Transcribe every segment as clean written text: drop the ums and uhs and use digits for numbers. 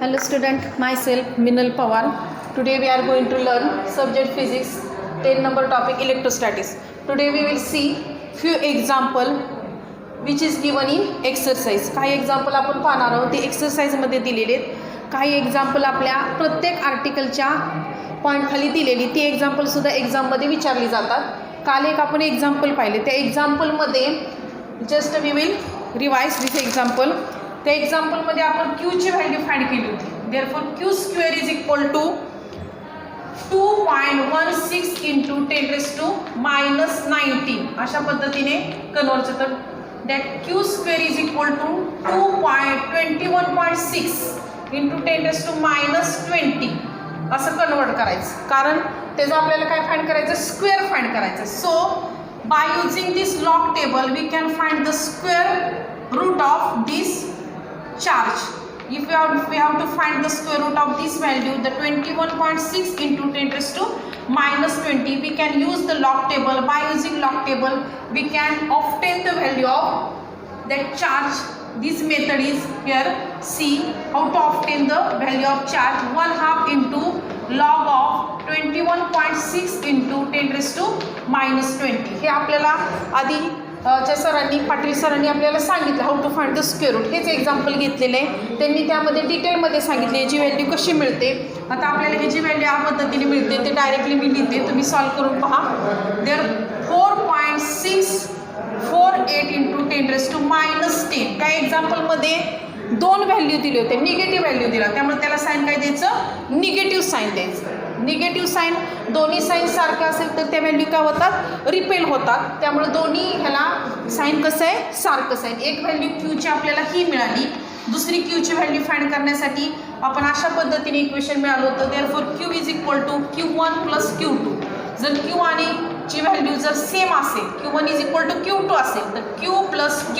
Hello student, myself Minal Pawar. Today we are going to learn subject physics 10 number topic electrostatics. Today we will see few example which is given in exercise. काही example आपण पाहणार आहोत ते exercise मध्ये दिलेले आहेत. काही example आपल्या प्रत्येक आर्टिकलच्या पॉइंट खाली दिलेली ती example सुद्धा exam मध्ये विचारली जातात. काल एक आपण example पाहिले त्या example मध्ये just we will revise this example. त्या एक्झाम्पलमध्ये आपण Q ची व्हॅल्यू फाइंड केली होती. Therefore Q square is equal to 2.16 into 10⁻⁻19 अशा पद्धतीने कन्वर्ट होतं. That Q square is equal to 2.21.6 into 10⁻20 असं कन्वर्ट करायचं. कारण त्याचं आपल्याला काय फाइंड करायचं, स्क्वेअर फाइंड करायचं. So by using this log table we can find the square root of this charge. If we have to find the square root of this value, the 21.6 into 10⁻20, we can use the log table. By using log table we can obtain the value of that charge. This method is here. See how to obtain the value of charge. 1/2 into log of 21.6 into 10⁻20. हे आपल्याला आधी सरांनी पाटील सरांनी आपल्याला सांगितलं how to find the square root. हेच example घेतलेले आहे. त्यांनी त्यामध्ये डिटेलमध्ये सांगितले याची व्हॅल्यू कशी मिळते. आता आपल्याला ह्याची व्हॅल्यू या पद्धतीने मिळते ते डायरेक्टली मी लिहिते, तुम्ही सॉल्व करून पहा. There 4.648 into 10⁻10. त्या एक्झाम्पलमध्ये दोन व्हॅल्यू दिले होते, निगेटिव्ह व्हॅल्यू दिला, त्यामुळे त्याला साईन काय द्यायचं, निगेटिव्ह साईन द्यायचं. निगेटिव्ह साईन दोन्ही साईन सारखं असेल तर त्या व्हॅल्यू काय होतात, रिपेल होतात. त्यामुळे दोन्ही ह्याला साईन कसं आहे, सारखं साईन. एक व्हॅल्यू क्यूची आपल्याला ही मिळाली, दुसरी क्यूची व्हॅल्यू फाइंड करण्यासाठी आपण अशा पद्धतीने इक्वेशन मिळालं होतं. Therefore Q is equal to Q1 plus Q2. जर क्यू आणि ची व्हॅल्यू जर सेम असेल, Q1 is equal to Q2 असेल तर Q प्लस Q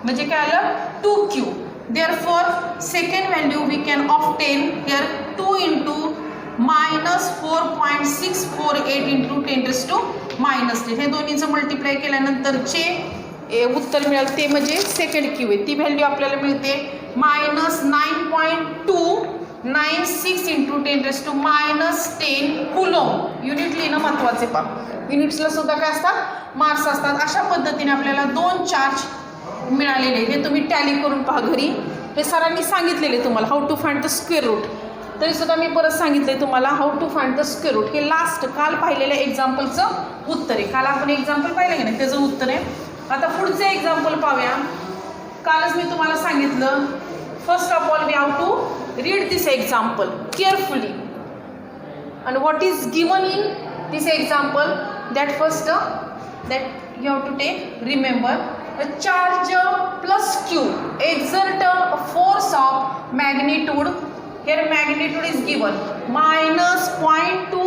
म्हणजे काय आलं, 2Q. Therefore second value we can obtain here 2 into -4.648 into 10⁻10. हे दोन्हीचं मल्टिप्लाय केल्यानंतरचे उत्तर मिळालं ते म्हणजे सेकंड क्यू आहे. ती व्हॅल्यू आपल्याला मिळते -9.296 इंटू 10⁻10 कुलोम. युनिट लिहिणं महत्त्वाचे पा, युनिट्सला सुद्धा काय असतात, मार्क्स असतात. अशा पद्धतीने आपल्याला दोन चार्ज मिळालेले. हे तुम्ही टॅली करून पहा घरी. हे सरांनी सांगितलेले तुम्हाला how to find the square root. तरीसुद्धा मी परत सांगितले तुम्हाला how to find the square root. हे लास्ट काल पाहिलेल्या एक्झाम्पलचं उत्तर आहे. काल आपण एक्झाम्पल पाहिलं की नाही, त्याचं उत्तर आहे. आता पुढचे एक्झाम्पल पाहूया. कालच मी तुम्हाला सांगितलं, first of all we have to read this example carefully and what is given in this example, that first that you have to take, remember a charge plus Q exert a force of magnitude. Here magnitude is given -0.2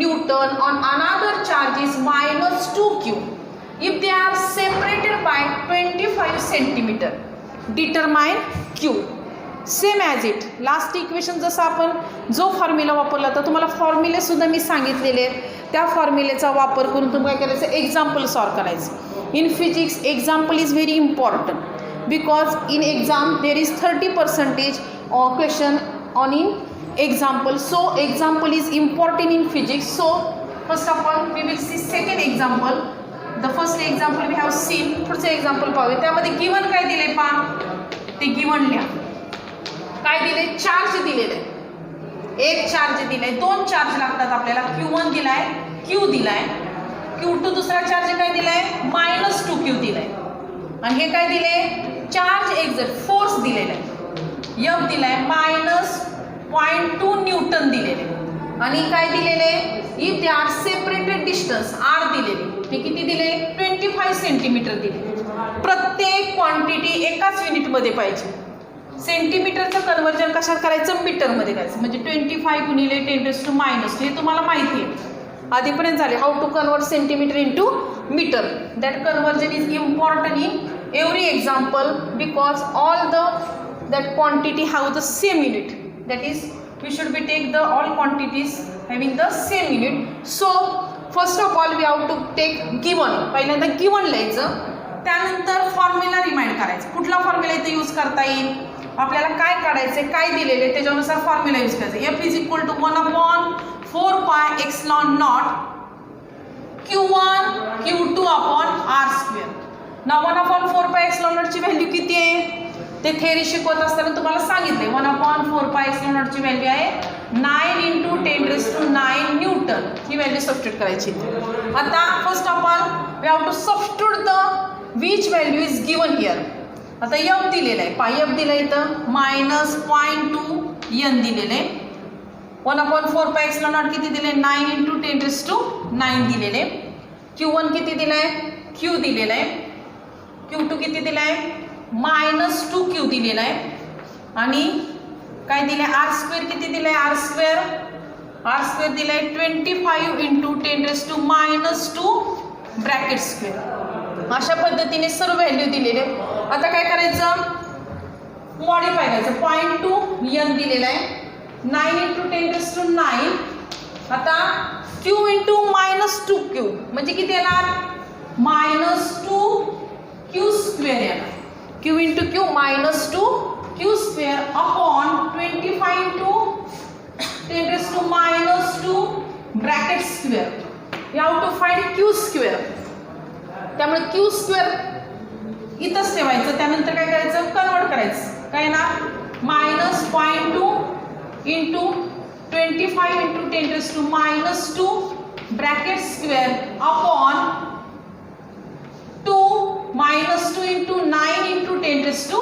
Newton on another charge is -2Q if they are separated by 25 centimeter. Determine Q. Same as it last equation जसं आपण जो formula वापरला तर तुम्हाला फॉर्म्युलेसुद्धा मी सांगितलेले आहेत. त्या फॉर्म्युलेचा वापर करून तुम्ही काय करायचं, एक्झाम्पल सॉल्व करायचं. In physics example is very important because in exam there is 30% question on in example. So example is important in physics. So first of all we will see second example. The first example we have seen. पुढचे example पाहूया. त्यामध्ये given काय दिले पहा, ते given लिहा. काय दिले, चार्ज दिलेले, एक चार्ज दिलाय, दोन चार्ज लागतात आपल्याला. Q1 दिलाय, Q दिलाय, Q2 दुसरा चार्ज काय दिलाय, -2Q दिलाय. आणि हे काय दिले, चार्ज एक्झर्ट फोर्स दिलेला आहे, F दिलाय, -0.2 न्यूटन दिलेले. आणि काय दिलेले, if they are separated distance R दिलेले. हे किती दिले, 25 सेंटीमीटर दिले. प्रत्येक क्वांटिटी एकाच युनिटमध्ये पाहिजे. सेंटीमीटरचं कन्वर्जन कशात करायचं, मीटरमध्ये करायचं. म्हणजे 25 गुणिले 10⁻⁻, हे तुम्हाला माहिती आहे आधीपर्यंत झाले. How to convert centimetre into metre. That conversion is important in every example because all the that quantity have the same unit. That is we should be take the all quantities having the same unit. So first of all we have to take given. पहिल्यांदा given लिहायचं, त्यानंतर formula remind करायचं. कुठला formula इथे use करता येईल, आपल्याला काय काढायचं आहे, काय दिलेले आहे त्याच्यानुसार फॉर्म्युला यूज करायचा. F is equal to 1/4 pi epsilon naught Q1 Q2 upon R square. ना 1/4 पाय एक्सलॉन नॉटची व्हॅल्यू किती आहे ते थेअरी शिकवत असताना तुम्हाला सांगितले. 1/4 पाय एक्सलॉन नॉटची व्हॅल्यू आहे 9 × 10⁹ न्यूटन. ही व्हॅल्यू सबस्टिट्यूट करायची. आता first of all we have to substitute the which value is given here. आता F दिलेलं आहे, पाय F दिलं इथं -0.2 N दिलेलं आहे. 1/4 पाय एक्सलॉन नॉट किती दिले 9 × 10⁹ दिलेले. Q1 किती दिलं आहे, Q दिलेलं आहे. Q2 किती दिलं आहे -2Q दिलेलं आहे. आणि काय दिलं आहे R स्क्वेअर किती दिलं आहे, R स्क्वेअर दिलं आहे 25 × 10⁻² ब्रॅकेट स्क्वेअर. अशा पद्धतीने सर्व व्हॅल्यू दिलेले. आता काय करायचं, मॉडिफाय करायचं. 0.2 N दिलेलं आहे 9 × 10⁹. आता Q × -2Q म्हणजे किती येणार -2Q स्क्वेअर येणार. Q × Q -2Q square upon 25 × 10⁻² bracket square. You have to find Q square. त्यामुळे Q स्क्वेअर इथंच ठेवायचं. त्यानंतर काय करायचं, कन्वर्ट करायचं. काय ना -0.2 × 25 × 10⁻² ब्रॅकेट स्क्वेअर अपॉन 2 - 2 × 9 × 10⁹.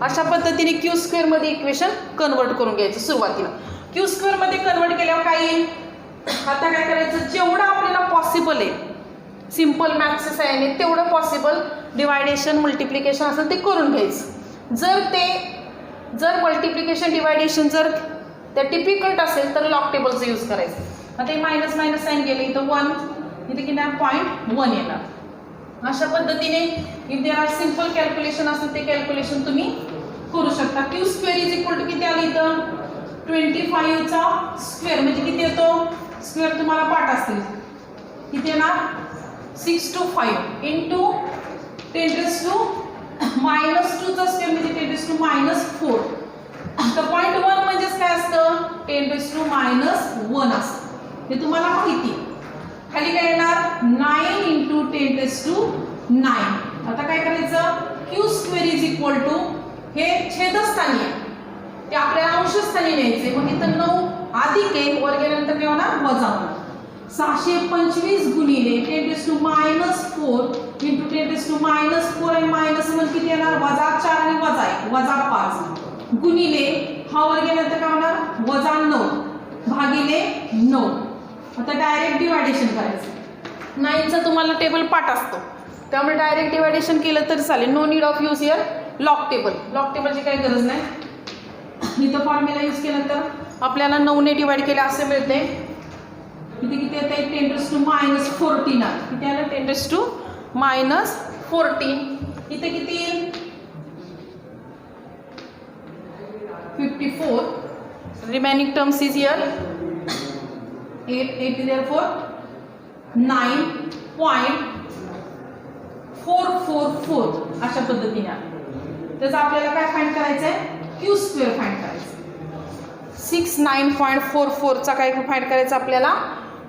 अशा पद्धतीने Q स्क्वेअर मध्ये इक्वेशन कन्वर्ट करून घ्यायचं. सुरुवातीला Q स्क्वेअर मध्ये कन्वर्ट केल्यावर काय येईल, आता काय करायचं, जेवढं आपल्याला पॉसिबल आहे सिंपल मॅथ्सच्या साहाय्याने तेवढं पॉसिबल डिवायडेशन मल्टिप्लिकेशन असेल ते करून घ्यायचं. जर मल्टिप्लिकेशन डिवायडेशन जर त्या टिपिकल असेल तर लॉग टेबलचं यूज करायचं. आता हे मायनस मायनस साईन गेले इथं 1, इथे किती 0.1 येणार. अशा पद्धतीने if there are simple calculation असेल ते कॅल्क्युलेशन तुम्ही करू शकता. Q square is equal to किती आलं इथं 25 चा स्क्वेअर म्हणजे किती येतो, स्क्वेअर तुम्हाला पाठ असतील किती येणार 6 to 5 × 10⁻² चा स्क्वेअर म्हणजे 10⁻⁴. तर 0.1 म्हणजेच काय असतं 10⁻1 असतं. हे तुम्हाला माहिती. खाली काय येणार 9 × 10⁹. आता काय करायचं, Q square is equal to हे छेदस्थानी आहे ते आपल्याला अंशस्थानी न्यायचे. मग इथं 9 अधिक 1 वर गेल्यानंतर काय होणार वजा होणार. 625 गुणिले 10⁻⁴ × 10⁻⁴ आणि -1 किती येणार -4 आणि -1 -5 गुणिले हा वर गेल्यानंतर काय होणार -9 भागिले 9. आता डायरेक्ट डिवायडेशन करायचं. 9चा तुम्हाला टेबल पाठ असतो त्यामुळे डायरेक्ट डिवायडेशन केलं तर चालेल. No need of use here log table. Log टेबलची काही गरज नाही. इथं फॉर्म्युला यूज केलं तर आपल्याला 9 ने डिवाइड केलं असे मिळते. इथे किती येते 10⁻14 आलं. किती आलं 10⁻14. इथे किती येईल 54. Remaining terms is here 8 therefore 9.444 अशा पद्धतीने आहे. त्याचं आपल्याला काय फाइंड करायचं आहे Q स्क्वेअर फाइंड करायचं. 69.44चा काय फाइंड करायचा आपल्याला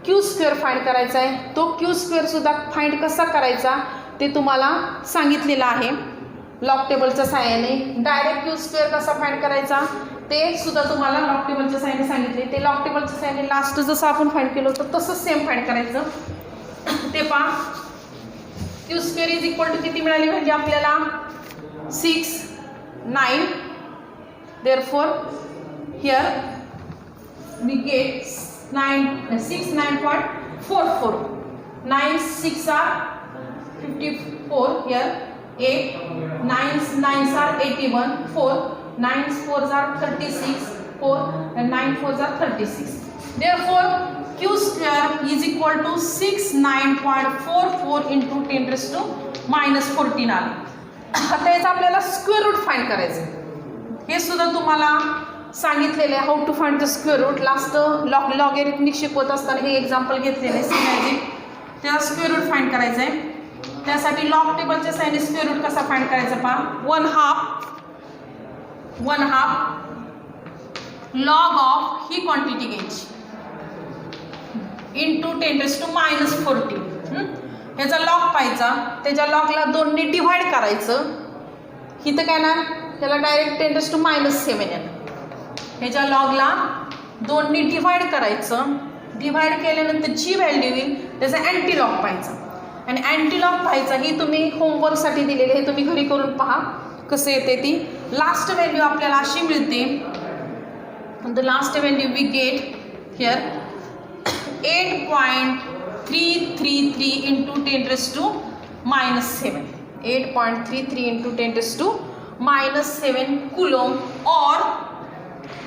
Q स्क्वेअर फाइंड करायचा आहे. तो Q स्क्वेअर सुद्धा फाइंड कसा करायचा ते तुम्हाला सांगितलेलं आहे लॉग टेबलच्या सहाय्याने. डायरेक्ट Q स्क्वेअर कसा फाइंड करायचा ते सुद्धा तुम्हाला लॉग टेबलच्या सहाय्याने सांगितले. ते लॉग टेबलच्या सहाय्याने लास्ट जसं आपण फाइंड केलं होतं तसंच सेम फाइंड करायचं. ते पहा Q square is equal to किती मिळाली म्हणजे आपल्याला 6 9. therefore here we get 69.44. 9 6 are 54 here 8 9 9s are 81 4 9 4s are 36 4 and 9 4s are 36. therefore Q square is equal to 69.44 × 10⁻14 आले. आता याचा आपल्याला स्क्वेअर रूट फाइंड करायचं. हे सुद्धा तुम्हाला सांगितलेले how to find the square root. Last logarithmic शिकवत असताना हे एक्झाम्पल घेतलेले आहे सिमॅजिक. त्याला स्क्वेअर रूट फाइंड करायचं आहे. त्यासाठी लॉग टेबलच्या साहाय्याने स्क्वेअर रूट कसा फाइंड करायचा पहा. 1/2 1/2 लॉग ऑफ ही क्वांटिटी घ्यायची इंटू 10⁻⁻40. ह्याचा लॉग पाहायचा, त्याच्या लॉगला 2ने डिव्हाइड करायचं. इथं काय ना त्याला डायरेक्ट 10⁻⁷ येणार. ह्याच्या लॉगला 2ने डिव्हाइड करायचं. डिव्हाइड केल्यानंतर जी व्हॅल्यू येईल त्याचा अँटी लॉग पाहायचा. आणि अँटी लॉग पाहायचा ही तुम्ही होमवर्कसाठी दिलेली, हे तुम्ही घरी करून पहा कसं येते ती. लास्ट व्हॅल्यू आपल्याला अशी मिळते. The last value we get here 8.333 into 10⁻⁻7. 8.33 into 10⁻⁻7 coulomb और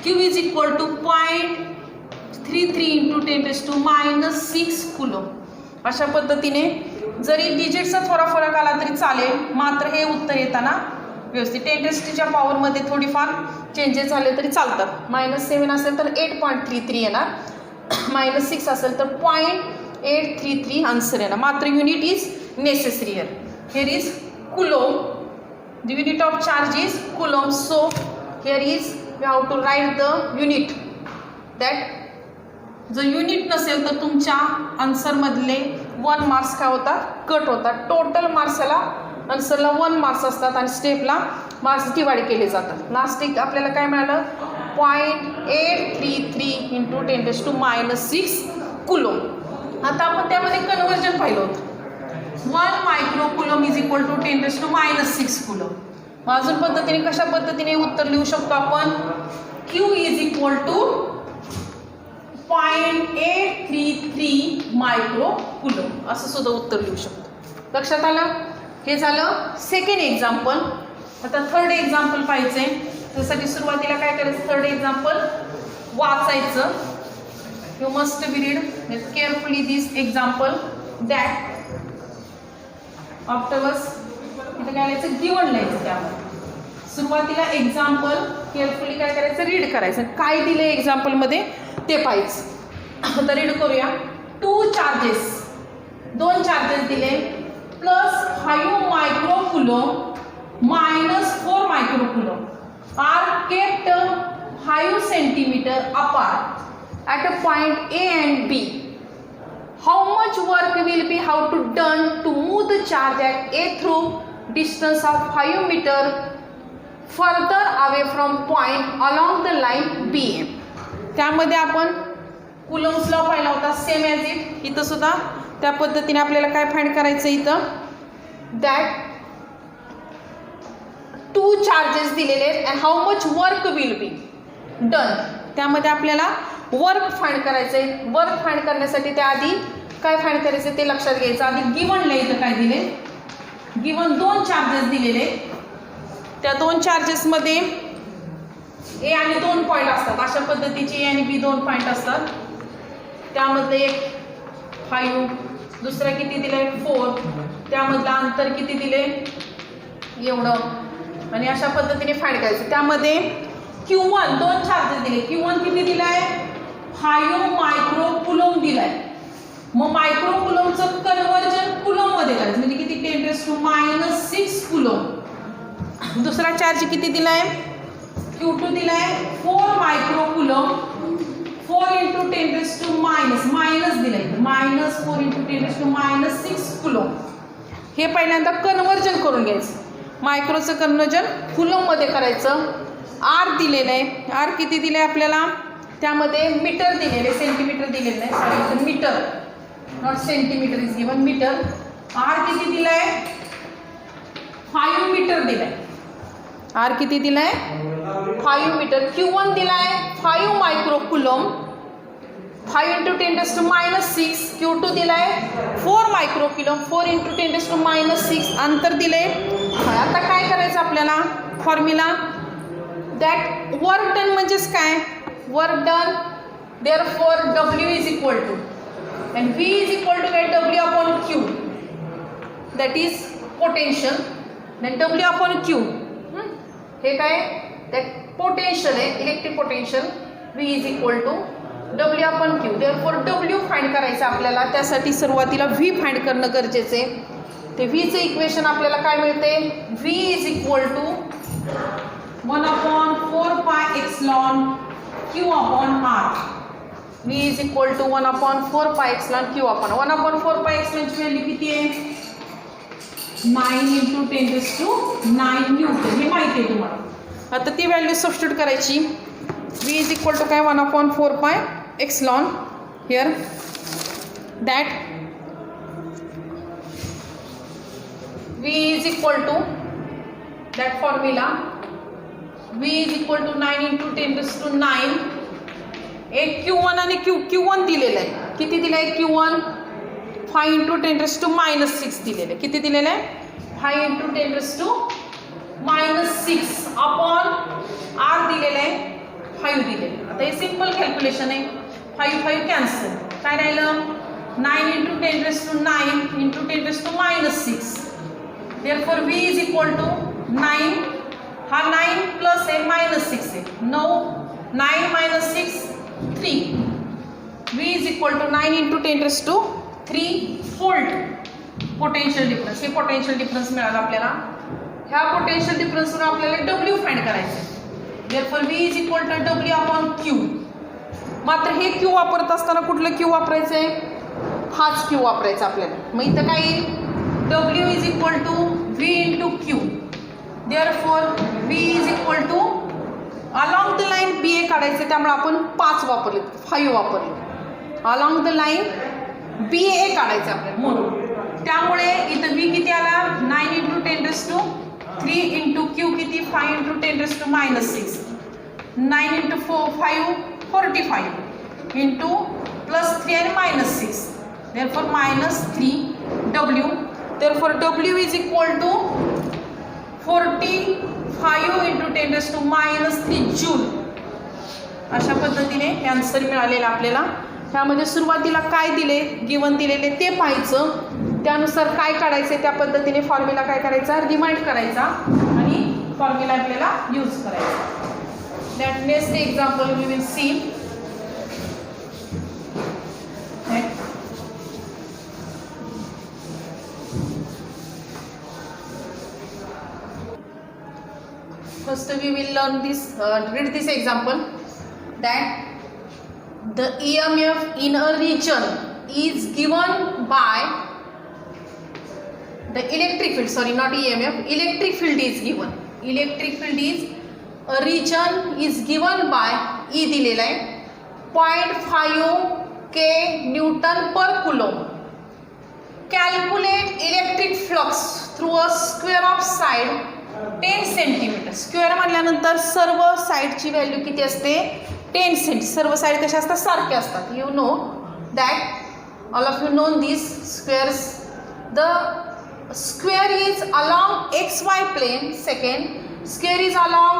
Q is equal to 0.33 into 10⁻⁻6 coulomb. अशा पद्धतीने जरी डिजिटचा थोडा फरक आला तरी चालेल, मात्र हे उत्तर येताना व्यवस्थित 10⁻⁻ पॉवरमध्ये थोडीफार चेंजेस झाले तरी चालतात. -7 असेल तर 8.33 येणार, -6 असेल तर 0.833 आन्सर येणार. मात्र unit is necessary here. Here is coulomb. The unit of charge is coulomb. So here is we have to write the unit. That जर युनिट नसेल तर तुमच्या आन्सरमधले 1 मार्क्स काय होतात, कट होतात. टोटल मार्क्सला आन्सरला 1 मार्क्स असतात आणि स्टेपला मार्क्स डिवाइड केले जातात. लास्ट एक आपल्याला काय मिळालं 0.833 इंटू 10⁻⁻6 कुलोम. आता आपण त्यामध्ये कन्वर्जन पाहिलं होतं. 1 micro coulomb is equal to 10⁻⁻6 coulomb. अजून पद्धतीने कशा पद्धतीने उत्तर लिहू शकतो आपण, Q is equal to 0.833 micro coulomb असं सुद्धा उत्तर लिहू शकतो. लक्षात आलं. हे झालं सेकंड एक्झाम्पल. आता थर्ड एक्झाम्पल पाहिजे. त्यासाठी सुरुवातीला काय करायचं, थर्ड एक्झाम्पल वाचायचं. You must be read carefully this example. That afterwards इथं काय लिहायचं, गिवन लिहायचं. त्यामध्ये सुरुवातीला एक्झाम्पल केअरफुली काय करायचं, रीड करायचं. काय दिलं एक्झाम्पलमध्ये ते पाहिजे. आता रीड करूया. 2 चार्जेस दिले +5 micro coulomb -4 micro coulomb are kept 5 centimeter apart at a point A and B. How much work will be have to done to move the charge at A through distance of 5 meter further away from point along the line BM. त्यामध्ये आपण coulombs law पाहिला होता, same as it. इथं सुद्धा त्या पद्धतीने आपल्याला काय फाइंड करायचं इथं, दॅट 2 चार्जेस दिलेले आहेत and how much work will be done. त्यामध्ये आपल्याला वर्क फाइंड करायचं आहे. वर्क फाइंड करण्यासाठी त्याआधी काय फाइंड करायचं ते लक्षात घ्यायचं. आधी गिवनला इथं काय दिले, गिवन 2 चार्जेस दिलेले. त्या 2 चार्जेसमध्ये ए आणि 2 पॉईंट असतात. अशा पद्धतीचे ए आणि बी 2 पॉईंट असतात. त्यामध्ये एक 5, दुसरा किती दिले 4, त्यामधलं अंतर किती दिले एवढं, आणि अशा पद्धतीने फाइंड करायचं. त्यामध्ये Q1 2 चार्जेस दिले. Q1 किती दिलाय 5 मायक्रो कुलोम दिलाय. मग मायक्रो कुलोमचं कन्वर्जन कुलोममध्ये करायचं म्हणजे किती 10⁻⁻6 कुलोम. दुसरा चार्ज किती दिलाय Q2 दिलाय 4 मायक्रो कुलोम. 4 इंटू 10⁻⁻ दिलाय -4 इंटू 10⁻⁻6 कुलोम. हे पहिल्यांदा कन्वर्जन करून घ्यायचं. मायक्रोचं कन्वर्जन कुलोममध्ये करायचं. आर दिलेलं आहे. आर किती दिलं आहे आपल्याला, त्यामध्ये मीटर दिलेले, सेंटीमीटर दिलेलं नाही, sorry metre, not centimetre is given, metre. R किती दिलं आहे 5 मीटर दिलं आहे. आर किती दिलं आहे 5 मीटर. Q1 दिला आहे 5 मायक्रो कुलोम, 5 इंटू 10⁻⁻6. Q2 दिला आहे 4 मायक्रो कुलोम, 4 इंटू 10⁻⁻6 अंतर दिले. आता काय करायचं आपल्याला, फॉर्म्युला दॅट वर्क डन म्हणजेच काय, work done therefore W is equal to and V is equal to काय W upon Q, that is potential. Then W upon Q हे काय, दॅट पोटेन्शियल आहे, electric potential. V is equal to W upon Q. Therefore W find करायचं आपल्याला. त्यासाठी सुरुवातीला V find करणं गरजेचं आहे. ते Vचं इक्वेशन आपल्याला काय मिळते, V is equal to 1/4π Q upon R. V is equal to 1/4π Q upon 1/4π ची व्हॅल्यू किती आहे? 9 × 10⁹ न्यूटन. हे माहिती आहे तुम्हाला. आता ती व्हॅल्यू सबस्टिट्यूट करायची. V is equal to काय 1/4π here that V is equal to that formula. V is equal to 9 × 10⁹. एक Q1 आणि Q1 दिलेलं आहे. किती दिलं आहे Q1? 5 × 10⁻6 दिलेलं आहे. किती दिलेलं आहे? 5 × 10⁻6 अपॉन R दिलेलं आहे 5 दिलेलं आहे. आता हे सिंपल कॅल्क्युलेशन आहे. 5 कॅन्सल. काय राहिलं? 9 × 10⁹ × 10⁻6. Therefore V is equal to 9. हा 9 प्लस आहे -6 आहे. 9 6 3. V is equal to 9 × 10⁻3 volt potential difference. हे पोटेन्शियल डिफरन्स मिळाला आपल्याला. ह्या पोटेन्शियल डिफरन्सवर आपल्याला W फाइंड करायचं आहे. Therefore V is equal to W upon Q. मात्र हे Q वापरत असताना कुठलं Q वापरायचं आहे? हाच Q वापरायचा आपल्याला. मग इथं काय येईल? W is equal to V into Q. Therefore V is equal to along the line BA काढायचे, त्यामुळे आपण 5 वापरले, 5 वापरले. along the line BA काढायचे आपल्याला म्हणून. त्यामुळे इथं V किती आला? 9 × 10⁻3 into Q किती? 5 × 10⁻6. 9 × 5 45 into +3 and -6. Therefore -3W. Therefore W is equal to 45 × 10⁻³ joule. अशा पद्धतीने हे आन्सर मिळालेलं आपल्याला. त्यामध्ये सुरुवातीला काय दिले, गिवन दिलेले ते पाहायचं, त्यानुसार काय काढायचे, त्या पद्धतीने फॉर्म्युला काय करायचा, रिमाइंड करायचा आणि फॉर्म्युला आपल्याला यूज करायचा. That next example we will see. First we will learn this, read this example, that the EMF in a region is given by the electric field, sorry not EMF, electric field is given. Electric field is a region is given by E दिलेला आहे 0.5 K Newton per Coulomb. Calculate electric flux through a square of side 10 centimetre. Square म्हटल्यानंतर सर्व साईडची value किती असते? 10 senti. सर्व side कशा असतात? सारख्या असतात. You know that all of you known this squares. The square is along XY plane. Second, square is along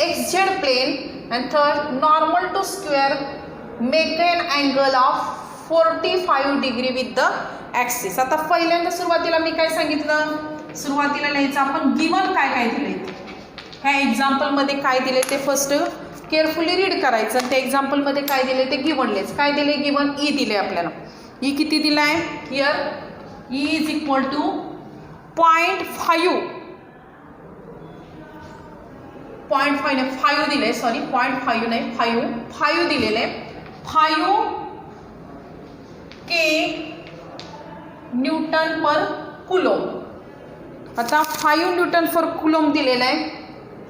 XZ plane. And third, normal to square make an angle of 45 degree with the axis. आता पहिल्यांदा सुरुवातीला मी काय सांगितलं? सुरुवातीला लिहायचं आपण given काय काय दिले, ह्या एक्झाम्पलमध्ये काय दिले ते फर्स्ट केअरफुली रीड करायचं. त्या एक्झाम्पलमध्ये काय दिले ते गिवन लिहायचं. काय दिले? गिवन ई दिले आपल्याला. ई किती दिला आहे? Here E is equal to 0.5 नाही 5 दिले, सॉरी 0.5 नाही 5 दिलेलं आहे. 5 K न्यूटन पर कुलोम. आता 5 न्यूटन पर कुलोम दिलेलं आहे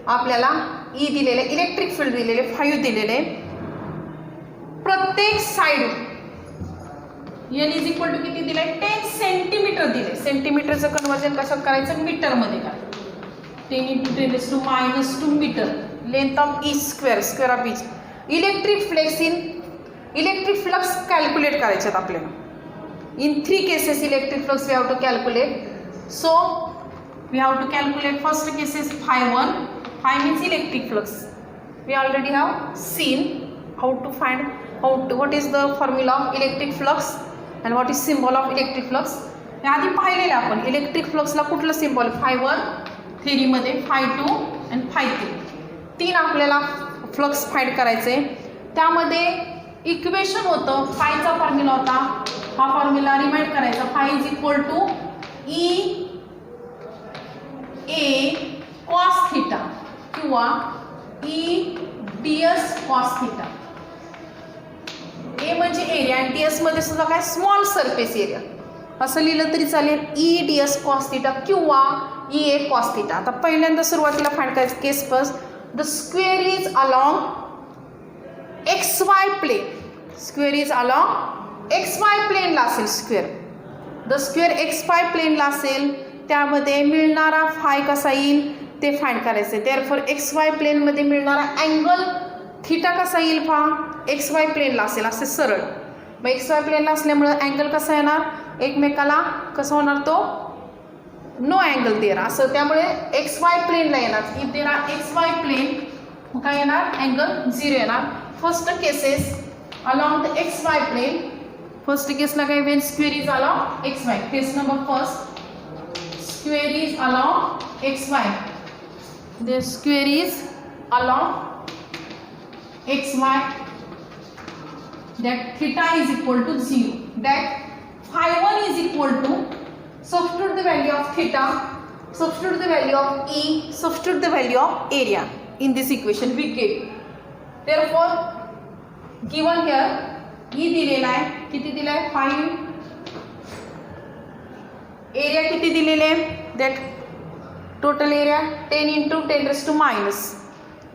आपल्याला. ई दिलेलं आहे, इलेक्ट्रिक फील्ड दिलेले 5 दिलेले आहे. प्रत्येक side N is equal to किती दिलं आहे? 10 सेंटीमीटर दिले. सेंटीमीटरचं कन्वर्जन कसं करायचं? मीटरमध्ये का? 10 × 10⁻² metre. Length of E square, square of E. Electric flux calculate करायचे आहेत आपल्याला. In 3 cases electric flux we have to calculate. So we have to calculate first case is phi1. Phi means electric flux. We already have seen how to find what is the formula of electric flux and what is symbol of electric flux. हे आधी पाहिलेलं आपण. Electric फ्लक्सला कुठलं symbol? phi1 थेरीमध्ये, phi2 and phi3. 3 आपल्याला flux find करायचे. त्यामध्ये equation होतं, फायचा formula होता. हा फॉर्म्युला रिमाइंड करायचा. phi is equal to E A cos theta. किंवा E D S cos theta. A म्हणजे एरिया आणि डी एस मध्ये सुद्धा काय स्मॉल सरफेस एरिया असं लिहिलं तरी चालेल. E D S cos theta किंवा ई ए कॉस थिटा. आता पहिल्यांदा सुरुवातीला फाइंड करायचं case first. The square is along X Y plane. Square is along X Y प्लेनला असेल square. The square X Y प्लेनला असेल त्यामध्ये मिळणारा फाय कसा येईल ते फाइंड करायचं आहे. देअरफॉर एक्स वाय प्लेनमध्ये मिळणारा अँगल थिटा कसा येईल पहा. एक्स वाय प्लेनला असेल असे सरळ. मग एक्स वाय प्लेनला असल्यामुळं अँगल कसा येणार एकमेकाला कसं होणार तो नो अँगल देअर असं. त्यामुळे एक्स वाय प्लेनला येणार. If there are X Y plane काय येणार अँगल 0 येणार. First cases along the X Y plane. First केसला काय when square is along X Y. Case number first square is along X Y. The square is along xy that theta is equal to 0, that phi1 is equal to, substitute the value of theta, substitute the value of E, substitute the value of area in this equation we get. Therefore given here E दिलेला आहे किती दिला आहे 5. Area किती दिलेले आहे that total area 10 into 10 raised to minus.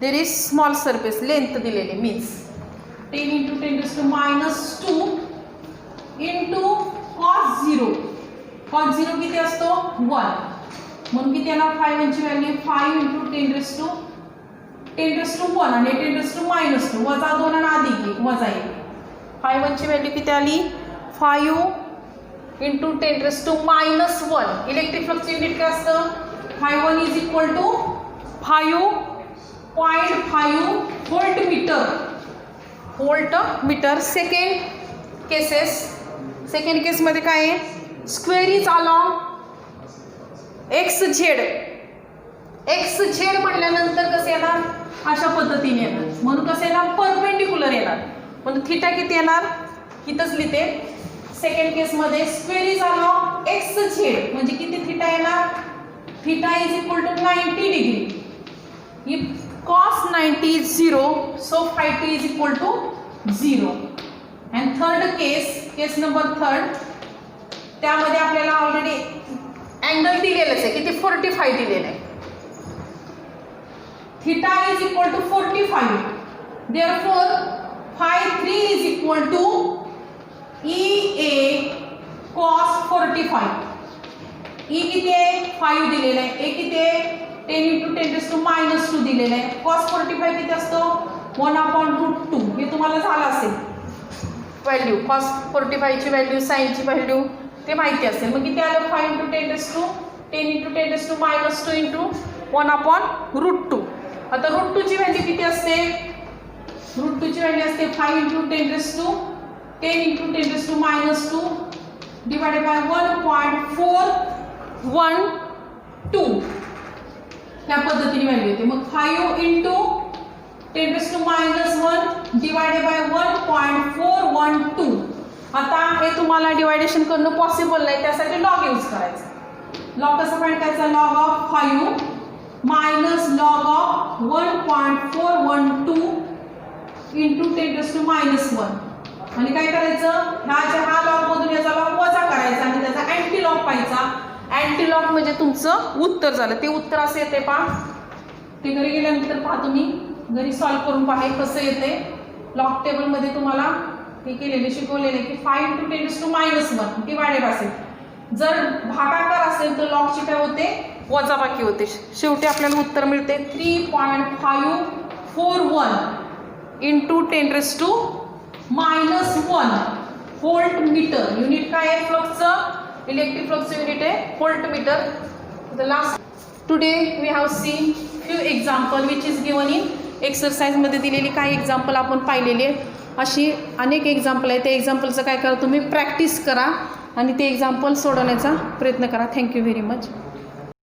There is small surface length दिलेले means 10 into 10 raised to minus 2 into cos 0. cos 0 किती असतो 1 म्हणून किती येणार 5 ची व्हॅल्यू 5 into 10 raised to 1 आणि 10 raised to minus 2 वजा 2 आणि अधिक 1 वजा 1. 5 ची व्हॅल्यू किती आली 5 into 10 raised to minus 1. Electric flux unit काय असतं 5 is equal to 5.5 volt metre. Second केसमध्ये काय आहे square is along X Z. X Z म्हटल्यानंतर कसं येणार अशा पद्धतीने येणार. म्हणून कसं येणार परपेंडिक्युलर येणार. म्हणून थिटा किती येणार इथंच लिहिते. सेकंड केसमध्ये square is along X Z म्हणजे किती थिटा येणार theta is equal to 90 degree. If cos 90 is 0, so phi 2 is equal to 0. And third case number 3, त्यामध्ये आपल्याला ऑलरेडी अँगल दिलेलंच आहे किती 45 दिलेलं आहे. theta is equal to 45. Therefore phi 3 is equal to EA cos 45. E किती आहे 5 दिलेलं आहे. A किती आहे 10 into 10 raised to minus 2 दिलेलं आहे. cos 45 किती असतो 1/√2. हे तुम्हाला झालं असेल व्हॅल्यू cos 45 ची व्हॅल्यू sin ची व्हॅल्यू ते माहिती असेल. मग किती आलं 5 into 10 raised to minus 2 into 1/√2. आता √2 ची व्हॅल्यू किती असते √2 ची व्हॅल्यू असते 5 into 10 raised to minus 2 divided by 1.412. ह्या पद्धतीने व्हॅल्यू येते. मग 5 into 10 raised to minus 1 divided by 1.412. आता हे तुम्हाला डिवायडेशन करणं पॉसिबल नाही त्यासाठी लॉग यूज करायचा. लॉग कसं फाइंड करायचा log of 5 minus log of 1.412 into 10 raised to minus 1. आणि काय करायचं हा लॉग मधून याचा लॉग वजा करायचा आणि त्याचा अँटी लॉग पाहायचा. अँटी लॉग म्हणजे तुमचं उत्तर झालं. ते उत्तर असं येते पहा. ते घरी गेल्यानंतर पहा तुम्ही घरी सॉल्व्ह करून पहा कसं येते. लॉग टेबलमध्ये तुम्हाला हे केलेले शिकवलेले की 5 into 10 raised to minus 1 divided असेल. जर भागाकार असेल तर लॉगची काय होते वजाबाकी होते. शेवटी आपल्याला उत्तर मिळते 3.541 into 10 raised to minus 1 volt metre. Unit काय आहे फ्लक्सचं इलेक्ट्रिक फ्लक्स युनिट आहे volt metre. The last today we have seen few example which is given in एक्सरसाइजमध्ये दिलेली काही एक्झाम्पल आपण पाहिलेली आहेत. अशी अनेक एक्झाम्पल आहे. त्या एक्झाम्पलचं काय करा तुम्ही प्रॅक्टिस करा आणि ते एक्झाम्पल सोडवण्याचा प्रयत्न करा. Thank you very much.